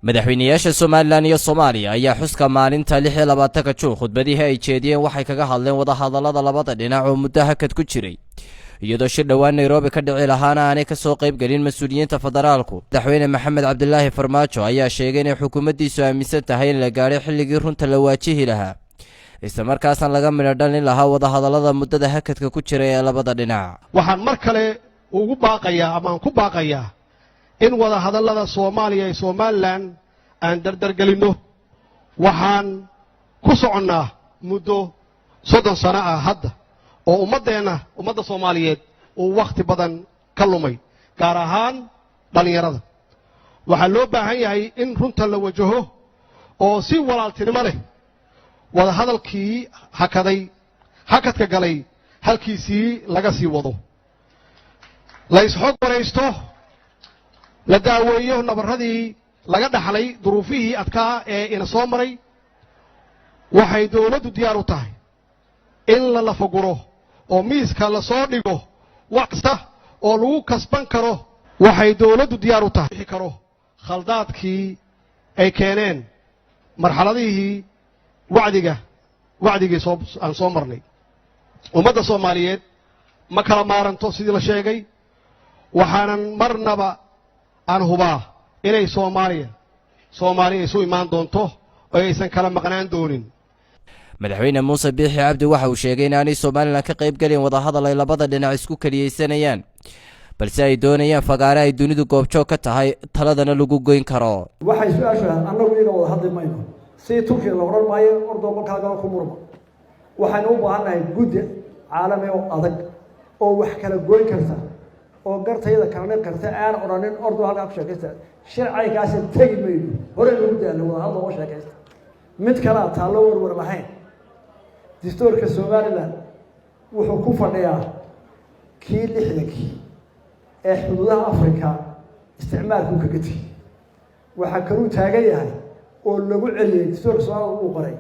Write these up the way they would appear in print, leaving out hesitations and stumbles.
madaxweynayaasha Soomaaliland iyo Soomaaliya ayaa xuska maalinta 26 Juun khudbadii ay jeediyeen waxay kaga hadleen wada hadallada labada dhinac oo muddo hakad ku jiray iyadoo shir dhawaan Nairobi ka dhici lahaana aanay ka soo qayb galin mas'uuliyiinta federaalku. Madaxweyne Maxamed Cabdilaahi Farmaajo ayaa sheegay in xukuumaddiisu aaminsan tahay in la gaaray xilligii runta la waajihi lahaa isla markaasna laga midho dhalin lahaa wada hadallada muddada hakadka ku jiray ee labada dhinac. waxaan mar kale ugu baaqayaa ama aan ku baaqayaa in wada hadallada Soomaaliya iyo Somaliland aan dardargelino. waxaan ku soconnaa muddo 30 sano ah hadda oo ummadda Soomaaliyeed uu waqti badan ka lumay gaar ahaan dhalinyarada. waxaa loo baahan yahay in runta la wajaho oo si walaaltinimo leh wada hadalkii hakadka galay halkiisii laga sii wado, la isxog waraysto, la daaweeyo nabaradii laga dhaxlay duruufihii adkaa ee ina soo maray. waxay dawladdu diyaar u tahay in la lafaguro oo miiska la soo dhigo wax kasta oo lagu kasban karo. waxay dawladdu diyaar u tahay karo khaldaadkii ay keeneen marxaladihii wacdigii aan soo marnay. ummadda Soomaaliyeed ma kala maaranto sidii la sheegay, waxaanan marnaba aan hubaa inay Soomaaliya isu imaan doonto oo aysan kala maqnaan doonin. madaxweyne Muuse Biixi Cabdi waxa uu sheegay in aanay Soomaaliland ka qayb galin wada hadal ay labada dhinac isku kaliyeysanayaan balse ay doonayaan fagaare ay dunidu goobjoog ka tahay taladana lagu goyn karo. waxay su'aashaan annagu iyaga wada hadli mayno si Turkiga la oran maayo ordooqolkaaga ku murmo. waxaan u baahanahay guddi caalami oo adag oo wax kala goyn karta oo gartayda kala karta aan oranin ordoo halka ku sheekaysta sharcigaas tagi mayno hore lagu daalo wada hadal oo sheekaysta mid kala taalo warwar lahayn. dastuurka Soomaaliland wuxuu ku fadhiyaa kii 60 ee xuduudaha Afrika isticmaalku ka gatay. waxa kale taagan yahay oo lagu celiyay dastuurka Soomaaliland uu qoray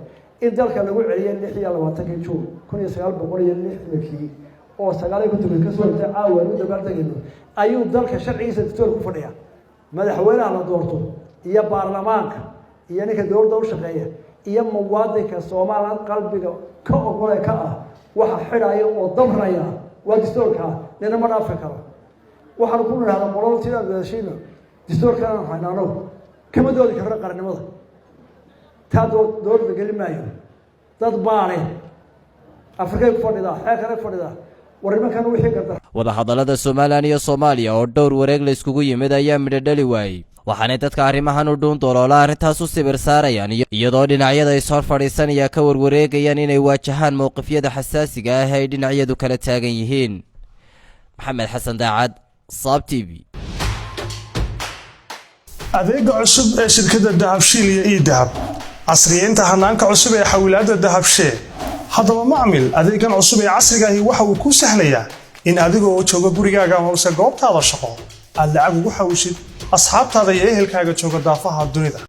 in dalka lagu celiyay 26 Juun 1960 oo 9 ka soo intay caawan u dabaaldegayno ayuu dalka sharcigiisa dastuurka ku fadhiyaa. madaxweynaha la doorto iyo baarlamaanka iyo ninka dowladda u shaqeeya iyo muwaadinka Soomaaliland qalbiga ka ogolay ka ah waxa xidhayo oo damraya waa dastuurka nina ma dhaafin karo. waxaan ku leeyahay qololtiina dadashino dastuurka aan haynaano kama doodi karno qarannimada taado dowladda gelimayo dad baare Afrika ku fadhida xeekare fadhida warimakan wixii garta. wada hadallada Soomaaliland iyo Soomaaliya oo dhowr wareeg la iskugu yimid ayaa midho dhali waayay waxaana dadka arrimahan u dhuun dooloola arrintaas u sibir saarayaan iyadoo dhinacyada is hor fadhiisanaya ka warwareegayaan inay waajahaan mowqifyada xasaasiga ah ay dhinacyadu kala taagan yihiin. maxamed xasan daacad Saab TV. adeega cusub ee shirkadda Dahabshiil iyo Idahab casriyeynta hanaanka cusub ee xawilaadda Dahabshiil. haddaba macmil adeegan cusub ee casriga ahi waxa uu ku sahlayaa in adigoo jooga gurigaaga hoose goobtaada shaqo aad lacag ugu xawishid asxaabtaada iyo ehelkaaga jooga daafaha dunida.